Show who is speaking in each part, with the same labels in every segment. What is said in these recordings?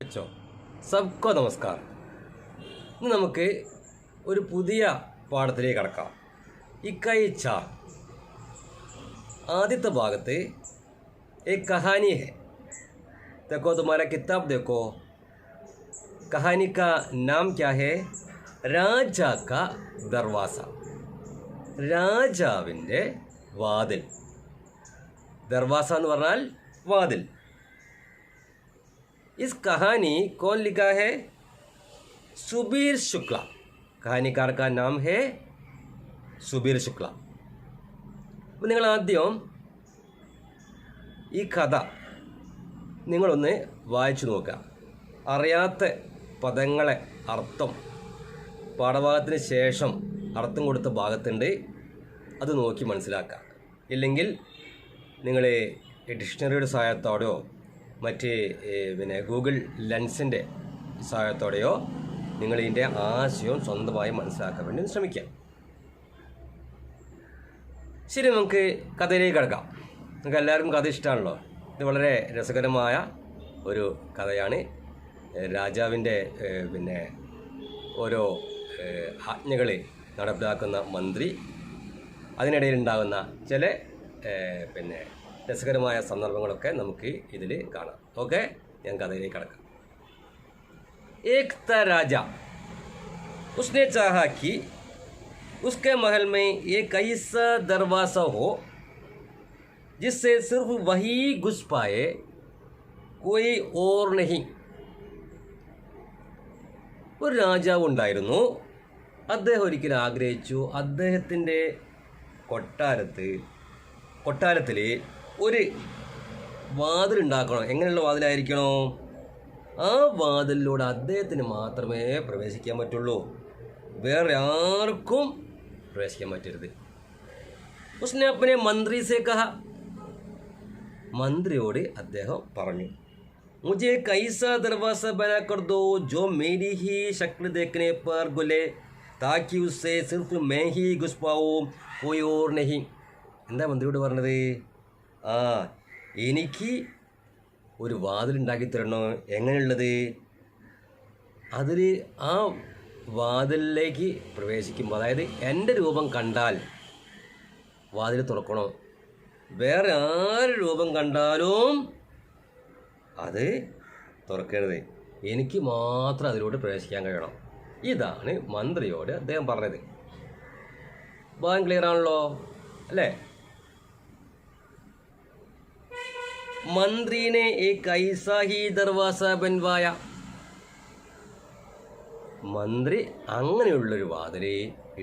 Speaker 1: വെച്ചോ. സബ്കോ നമസ്കാരം. ഇന്ന് നമുക്ക് ഒരു പുതിയ പാഠത്തിലേക്ക് കടക്കാം. ഇക്കൈ चार ആദ്യത്തെ ഭാഗത്ത് एक कहानी है. देखो तुम्हारा किताब देखो. कहानी का नाम क्या है? രാജാ കാ ദർവാസ. രാജാവിൻ്റെ വാതിൽ. ദർവാസ എന്ന് പറഞ്ഞാൽ വാതിൽ. इस कहानी कौन लिखा है? सुबीर शुक्ला. कहानीकार का नाम है സുബീർ ശുക്ല. അപ്പോൾ നിങ്ങൾ ആദ്യം ഈ കഥ നിങ്ങളൊന്ന് വായിച്ചു നോക്കുക. അറിയാത്ത പദങ്ങളെ അർത്ഥം പാഠഭാഗത്തിന് ശേഷം അർത്ഥം കൊടുത്ത ഭാഗത്തുണ്ട്, അത് നോക്കി മനസ്സിലാക്കുക. ഇല്ലെങ്കിൽ നിങ്ങൾ ഡിക്ഷണറിയുടെ സഹായത്തോടെയോ മറ്റ് ഗൂഗിൾ ലെൻസിൻ്റെ സഹായത്തോടെയോ നിങ്ങൾ ഇതിൻ്റെ ആശയവും സ്വന്തമായി മനസ്സിലാക്കാൻ വേണ്ടി ശ്രമിക്കാം. ശരി, നമുക്ക് കഥയിലേക്ക് കിടക്കാം. നമുക്ക് എല്ലാവർക്കും കഥ ഇഷ്ടമാണല്ലോ. ഇത് വളരെ രസകരമായ ഒരു കഥയാണ്. രാജാവിൻ്റെ ഓരോ ആജ്ഞകൾ നടപ്പിലാക്കുന്ന മന്ത്രി, അതിനിടയിലുണ്ടാകുന്ന ചില രസകരമായ സന്ദർഭങ്ങളൊക്കെ നമുക്ക് ഇതിൽ കാണാം. ഓക്കെ, ഞാൻ കഥയിലേക്ക് കടക്കാം. एक था राजा. उसने चाहा कि उसके महल में एक ऐसा दरवाज़ा हो जिससे सिर्फ वही घुस पाए, कोई और नहीं. ഒരു രാജാവ് ഉണ്ടായിരുന്നു. അദ്ദേഹം ഒരിക്കലും ആഗ്രഹിച്ചു അദ്ദേഹത്തിൻ്റെ കൊട്ടാരത്തിൽ ഒരു വാതിലുണ്ടാക്കണം. എങ്ങനെയുള്ള വാതിലായിരിക്കണോ? ആ വാതിലിലൂടെ അദ്ദേഹത്തിന് മാത്രമേ പ്രവേശിക്കാൻ പറ്റുള്ളൂ, വേറെ ആർക്കും പ്രവേശിക്കാൻ പറ്റരുത്. ഉസ്നെ അപ്പനെ മന്ത്രി സേ കഹ. മന്ത്രിയോട് അദ്ദേഹം പറഞ്ഞു, മുझे कैसा दरवाज़ा बना कर दो जो मेरी ही शक्ल देखने पर गुले, ताकि उससे सिर्फ मैं ही घुस पाऊँ, कोई और नहीं. എന്താ മന്ത്രിയോട് പറഞ്ഞത്? എനിക്ക് ഒരു വാതിലുണ്ടാക്കി തരണോ. എങ്ങനെയുള്ളത്? അതിൽ ആ വാതിലിലേക്ക് പ്രവേശിക്കുമ്പോൾ, അതായത് എൻ്റെ രൂപം കണ്ടാൽ വാതിൽ തുറക്കണോ, വേറെ ആര് രൂപം കണ്ടാലും അത് തുറക്കരുത്, എനിക്ക് മാത്രം അതിലൂടെ പ്രവേശിക്കാൻ കഴിയണം. ഇതാണ് മന്ത്രിയോട് അദ്ദേഹം പറഞ്ഞത്. ഭാഗം ക്ലിയർ ആണല്ലോ അല്ലേ? मंत्री ने एक ऐसा ही दरवाज़ा बनवाया. മന്ത്രി അങ്ങനെയുള്ളൊരു വാതില്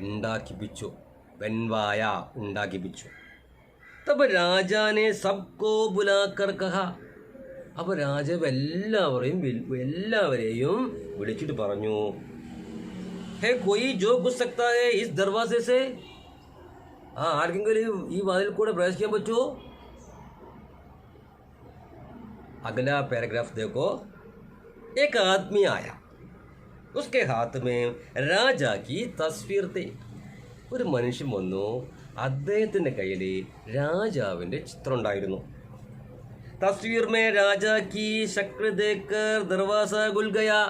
Speaker 1: ഉണ്ടാക്കിപ്പിച്ചു. ബൻവായ, ഉണ്ടാക്കിപ്പിച്ചു. തബ് രാജാനെ സബ്കോ ബുലാക്കർ കഹ. അപ്പോൾ രാജാവ് എല്ലാവരെയും വിളിച്ചിട്ട് പറഞ്ഞു, ഹേ കോയി ജോ ഘുസ് സക്താ ഹൈ ഇസ് ദർവാസെ സെ. ആർക്കെങ്കിലും ഈ വാതിൽ കൂടെ പ്രവേശിക്കാൻ പറ്റുമോ? अगला पैराग्राफ देखो. एक आदमी आया, उसके हाथ में राजा की तस्वीर थी. ഒരു മനുഷ്യൻ വന്നു, അദ്ദേഹത്തിൻ്റെ കയ്യിൽ രാജാവിൻ്റെ ചിത്രം ഉണ്ടായിരുന്നു. തസ്വീർ മേ രാജാ കി ശക്ൽ ദേഖർ ദർവാസ ഖുൽ ഗയാ.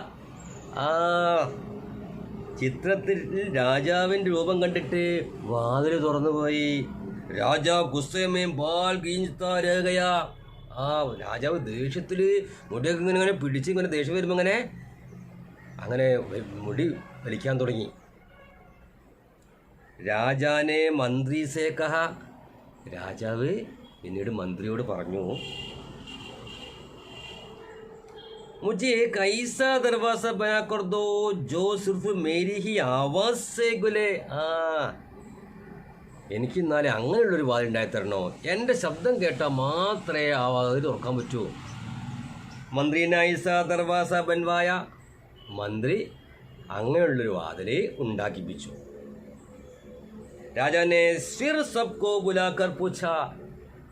Speaker 1: ചിത്രത്തിൽ രാജാവിൻ്റെ രൂപം കണ്ടിട്ട് വാതിൽ തുറന്നുപോയി. രാജാ ഗുസ്സേ മേ ബാൽ ഗീഞ്ച്താ രഹ ഗയാ. രാജാവ് ദേഷ്യത്തിൽ മുടിയൊക്കെ ഇങ്ങനെ പിടിച്ച് ഇങ്ങനെ ദേഷ്യം വരുമ്പോൾ അങ്ങനെ മുടി വലിക്കാൻ തുടങ്ങി. രാജാനെ മന്ത്രി സേ കഹ. രാജാവ് പിന്നീട് മന്ത്രിയോട് പറഞ്ഞു, മുझे एक ऐसा दरवाज़ा बना कर दो जो सिर्फ मेरी ही आवाज़ से गुले. എനിക്ക് എന്നാലേ അങ്ങനെയുള്ളൊരു വാതിൽ ഉണ്ടായി തരണോ, എൻ്റെ ശബ്ദം കേട്ടാൽ മാത്രമേ ആ വാതിൽ തുറക്കാൻ പറ്റൂ. മന്ത്രി നൈസ ദർവാസ ബൻവായ. മന്ത്രി അങ്ങനെയുള്ളൊരു വാതിൽ ഉണ്ടാക്കിപ്പിച്ചു. രാജാനെ സിർ സബ്കോ ബുലാക്കർ പൂച്ച.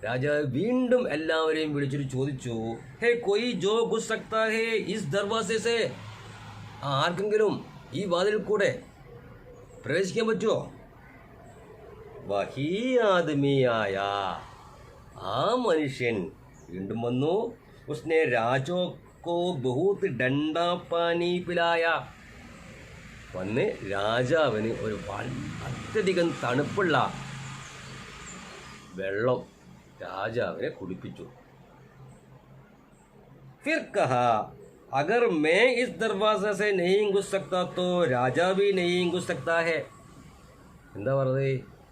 Speaker 1: രാജാവ് വീണ്ടും എല്ലാവരെയും വിളിച്ചിട്ട് ചോദിച്ചു, ഹേ കോയി ജോ ഘുസ് സക്താ ഹേ ഇസ് ദർവാസെ സെ. ആർക്കെങ്കിലും ഈ വാതിൽ കൂടെ പ്രവേശിക്കാൻ പറ്റുമോ? വഹീ ആദ്മിയായ. ആ മനുഷ്യൻ വീണ്ടും വന്നു. ഉസ്നെ उसको बहुत डंडा पानी पिलाया. വന്ന് രാജാവിന് ഒരു അത്യധികം തണുപ്പുള്ള വെള്ളം രാജാവിനെ കുടിപ്പിച്ചു. फिर कहा अगर मैं इस दरवाजे से नहीं घुस सकता तो राजा भी नहीं घुस सकता है. എന്താ പറഞ്ഞത്?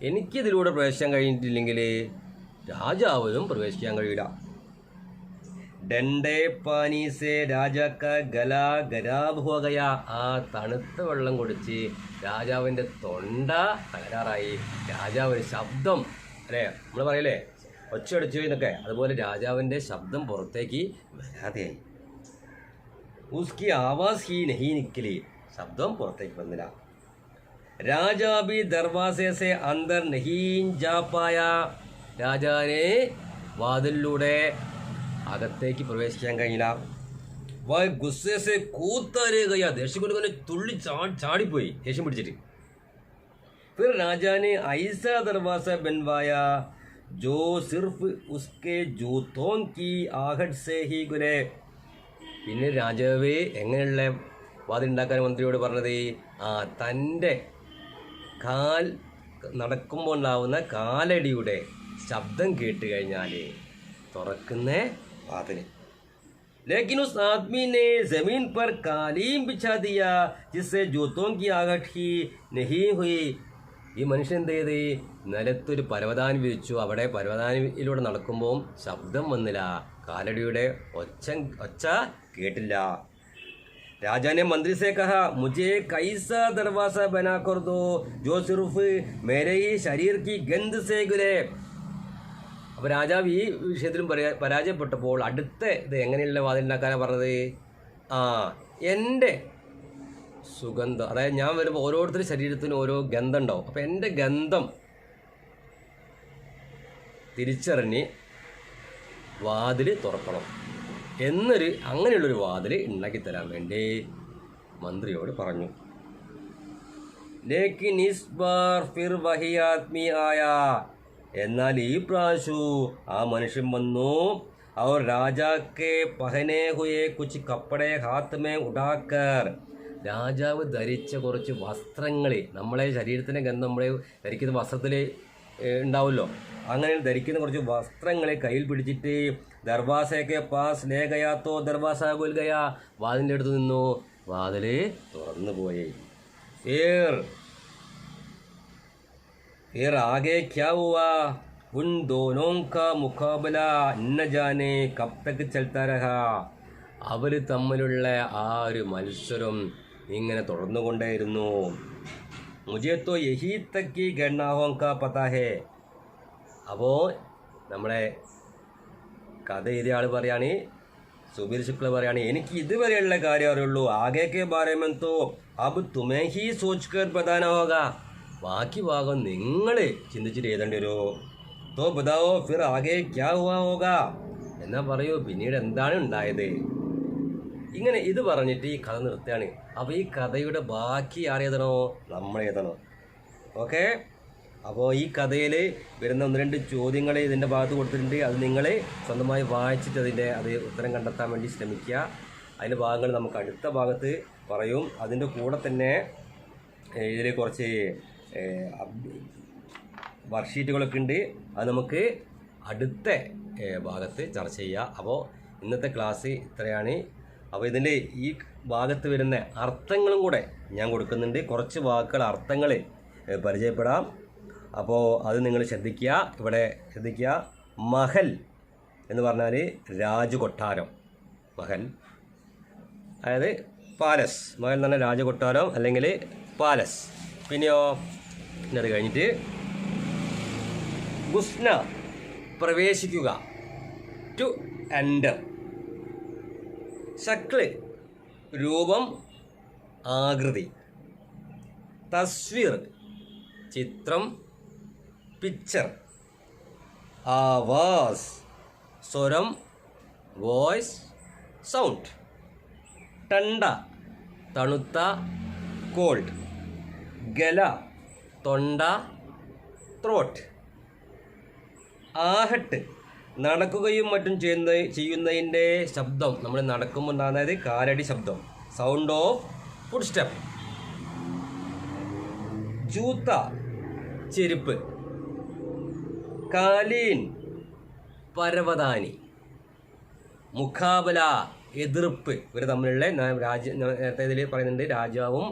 Speaker 1: എനിക്കിതിലൂടെ പ്രവേശിക്കാൻ കഴിഞ്ഞിട്ടില്ലെങ്കിൽ രാജാവിനും പ്രവേശിക്കാൻ കഴിയില്ല. ഡണ്ടേ പാനി സേ രാജാക്ക ഗല ഖരാബ് ഹോ ഗയ. ആ തണുത്ത വെള്ളം കുടിച്ച് രാജാവിൻ്റെ തൊണ്ട തകരാറായി. രാജാവിന് ശബ്ദം അല്ലേ, നമ്മൾ പറയല്ലേ ഒച്ചയടിച്ചു എന്നൊക്കെ, അതുപോലെ രാജാവിൻ്റെ ശബ്ദം പുറത്തേക്ക് വരാതെയായി. ഉസ്കി ആവാസ് ഹി നഹി നിക്കലി. ശബ്ദം പുറത്തേക്ക് വന്നില്ല. രാജാ ബി ദർവാസെ സെ അന്തർ നഹീ ജാ പായ. രാജാവിനെ വാതിലിലൂടെ അകത്തേക്ക് പ്രവേശിക്കാൻ കഴിഞ്ഞില്ല. വ ഗുസ്സെ സെ കൂത്തരേകയ. ദേഷ്യം കൊണ്ട് തന്നെ തുള്ളി ചാടിപ്പോയി ദേഷ്യം പിടിച്ചിട്ട്. फिर राजा ने ऐसा दरवाजा बनवाया जो सिर्फ उसके जूतों की आहट से ही खुले. പിന്നെ രാജാവ് എങ്ങനെയുള്ള വാതിലുണ്ടാക്കാൻ മന്ത്രിയോട് പറഞ്ഞത്? തൻ്റെ കാൽ നടക്കുമ്പോൾ ഉണ്ടാവുന്ന കാലടിയുടെ ശബ്ദം കേട്ട് കഴിഞ്ഞാൽ തുറക്കുന്ന വാതിൽ. लेकिन उस आदमी ने जमीन पर कालीन बिछा दिया जिससे जूतों की आहट ही नहीं हुई. ഈ മനുഷ്യൻ എന്ത് ചെയ്ത് നിലത്തൊരു പരവതാനി വിരിച്ചു. അവിടെ പരവതാനിയിലൂടെ നടക്കുമ്പോൾ ശബ്ദം വന്നില്ല, കാലടിയുടെ ഒച്ച കേട്ടില്ല. राजा ने मंत्री से कहा मुझे कैसा दरवाजा बना कर दो जो सिर्फ मेरे ही शरीर की गंध से खुले. അപ്പോൾ രാജാവ് ഈ വിഷയത്തിലും പരാജയപ്പെട്ടപ്പോൾ അടുത്ത ഇത് എങ്ങനെയുള്ള വാതിലുണ്ടാക്കാനാണ് പറഞ്ഞത്? എൻ്റെ സുഗന്ധം, അതായത് ഞാൻ വരുമ്പോൾ ഓരോരുത്തരുടെ ശരീരത്തിനും ഓരോ ഗന്ധം ഉണ്ടാവും. അപ്പോൾ എൻ്റെ ഗന്ധം തിരിച്ചറിഞ്ഞ് വാതിൽ തുറക്കണം അങ്ങനെയുള്ളൊരു വാതിൽ ഉണ്ടാക്കിത്തരാൻ വേണ്ടി മന്ത്രിയോട് പറഞ്ഞു. ലേക്കിൻ ഇസ് ബാർ ഫിർ വഹി ആദ്മി ആയ. എന്നാൽ ഈ പ്രാവശ്യവും ആ മനുഷ്യൻ വന്നു. അവർ രാജാക്കെ പഹനെ ഹുയെ കുച്ച് കപ്പടെ ഹാത്ത് മേ ഉടാക്കർ. രാജാവ് ധരിച്ച കുറച്ച് വസ്ത്രങ്ങൾ, നമ്മളെ ശരീരത്തിൻ്റെ ഗന്ധം നമ്മളെ ധരിക്കുന്ന വസ്ത്രത്തിൽ ഉണ്ടാവുമല്ലോ, അങ്ങനെ ധരിക്കുന്ന കുറച്ച് വസ്ത്രങ്ങളെ കയ്യിൽ പിടിച്ചിട്ട് ദർവാസയൊക്കെ പാസ് ലേ ഗയാ തോ ദർവാസ ഗുൽ ഗയാ. വാതിലിൻ്റെ അടുത്ത് നിന്നു, വാതിൽ തുറന്നു പോയി. फिर आगे क्या हुआ? उन दोनों का मुकाबला न जाने कब तक चलता रहा. അവർ തമ്മിലുള്ള ആ ഒരു മത്സരം ഇങ്ങനെ തുടർന്നുകൊണ്ടേയിരുന്നു. മുझे तो यही तक की घटनाओं का पता है. അപ്പോൾ നമ്മളെ കഥ എഴുതിയ ആൾ പറയാണ്, സുബീർ ശുക്ല പറയാണ്, എനിക്ക് ഇതുവരെയുള്ള കാര്യം അറിയുള്ളൂ. ആകെ കെ ബാരെ में तो अब तुम्हें ही सोचकर बताना होगा. ബാക്കി ഭാഗം നിങ്ങൾ ചിന്തിച്ചിട്ട് എഴുതേണ്ടി വരുമോ? തോ ബതാവോ ഫിർ ആകെ ക്യാ ഹുവാ ഹോഗാ. എന്നാ പറയൂ പിന്നീട് എന്താണ് ഉണ്ടായത്. ഇങ്ങനെ ഇത് പറഞ്ഞിട്ട് ഈ കഥ നിർത്തുകയാണ്. അപ്പോൾ ഈ കഥയുടെ ബാക്കി ആരെഴുതണോ? നമ്മൾ എഴുതണം. ഓക്കെ. അപ്പോൾ ഈ കഥയിൽ വരുന്ന 1-2 ചോദ്യങ്ങൾ ഇതിൻ്റെ ഭാഗത്ത് കൊടുത്തിട്ടുണ്ട്. അത് നിങ്ങൾ സ്വന്തമായി വായിച്ചിട്ട് അത് ഉത്തരം കണ്ടെത്താൻ വേണ്ടി ശ്രമിക്കുക. അതിൻ്റെ ഭാഗങ്ങൾ നമുക്ക് അടുത്ത ഭാഗത്ത് പറയും. അതിൻ്റെ കൂടെ തന്നെ ഇതിൽ കുറച്ച് വർക്ക്ഷീറ്റുകളൊക്കെ ഉണ്ട്. അത് നമുക്ക് അടുത്ത ഭാഗത്ത് ചർച്ച ചെയ്യുക. അപ്പോൾ ഇന്നത്തെ ക്ലാസ് ഇത്രയാണ്. അപ്പോൾ ഇതിൻ്റെ ഈ ഭാഗത്ത് വരുന്ന അർത്ഥങ്ങളും കൂടെ ഞാൻ കൊടുക്കുന്നുണ്ട്. കുറച്ച് വാക്കുകൾ അർത്ഥങ്ങൾ പരിചയപ്പെടാം. അപ്പോൾ അത് നിങ്ങൾ ശ്രദ്ധിക്കുക. ഇവിടെ ശ്രദ്ധിക്കുക. മഹൽ എന്ന് പറഞ്ഞാൽ രാജകൊട്ടാരം. മഹൽ അതായത് പാലസ്. മഹൽ എന്ന് പറഞ്ഞാൽ രാജകൊട്ടാരം അല്ലെങ്കിൽ പാലസ്. പിന്നെയോ അത് കഴിഞ്ഞിട്ട് ഗുസ്ന പ്രവേശിക്കുക, ടു എൻ്റർ. ശക്ല് രൂപം, ആകൃതി. തസ്വീർ ചിത്രം, പിക്ചർ. ആവാസ് സ്വരം, വോയിസ്, സൗണ്ട്. ടണ്ട തണുത്ത, കോൾഡ്. ഗല തൊണ്ട, ത്രോട്ട്. आहट നടക്കുകയും മറ്റും ചെയ്യുന്നതിൻ്റെ ശബ്ദം, നമ്മൾ നടക്കുമ്പോൾ ഉണ്ടാകുന്നത് കാലടി ശബ്ദം, സൗണ്ട് ഓഫ് ഫുഡ് സ്റ്റെപ്പ്. ജൂത്ത ചെരുപ്പ്, കാലീൻ പരവതാനി, മുഖാബല എതിർപ്പ്. ഇവർ തമ്മിലുള്ള നേരത്തെ ഇതിൽ പറയുന്നുണ്ട് രാജാവും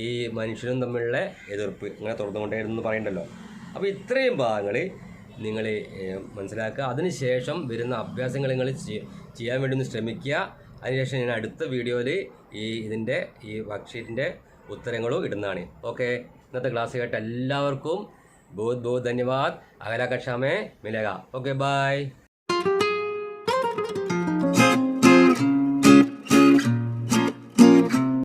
Speaker 1: ഈ മനുഷ്യനും തമ്മിലുള്ള എതിർപ്പ് ഇങ്ങനെ തുറന്നുകൊണ്ടേന്ന് പറയണ്ടല്ലോ. അപ്പോൾ ഇത്രയും ഭാഗങ്ങൾ നിങ്ങൾ മനസ്സിലാക്കുക. അതിനുശേഷം വരുന്ന അഭ്യാസങ്ങൾ നിങ്ങൾ ചെയ്യാൻ വേണ്ടി ഒന്ന് ശ്രമിക്കുക. അതിനുശേഷം ഞാൻ അടുത്ത വീഡിയോയിൽ ഇതിൻ്റെ വർക്ക്ഷീറ്റിൻ്റെ ഉത്തരങ്ങളും ഇടുന്നതാണ്. ഓക്കെ, ഇന്നത്തെ ക്ലാസ് കേട്ട എല്ലാവർക്കും बहुत बहुत धन्यवाद. अगला कक्षा में मिलेगा. Okay bye.